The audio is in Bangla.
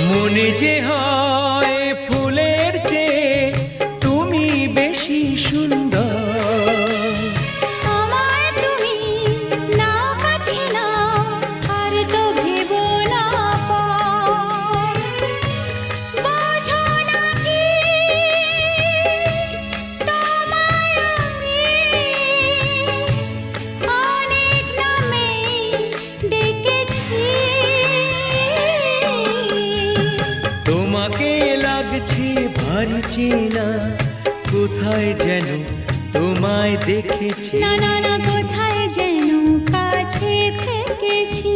মনে যে হয় ফুলের চেয়ে তুমি বেশি সুন্দর। আমায় তুমি না কাছে না আর তো ভেবো না পর। বোঝো না কি তোমায় আমি অনেক নামে ডেকেছি। তোমাকে লাগছে ভারী চেনা, কোথায় যেন তোমায় দেখেছি। না না না, কোথায় যেন কাছে থেকেছি।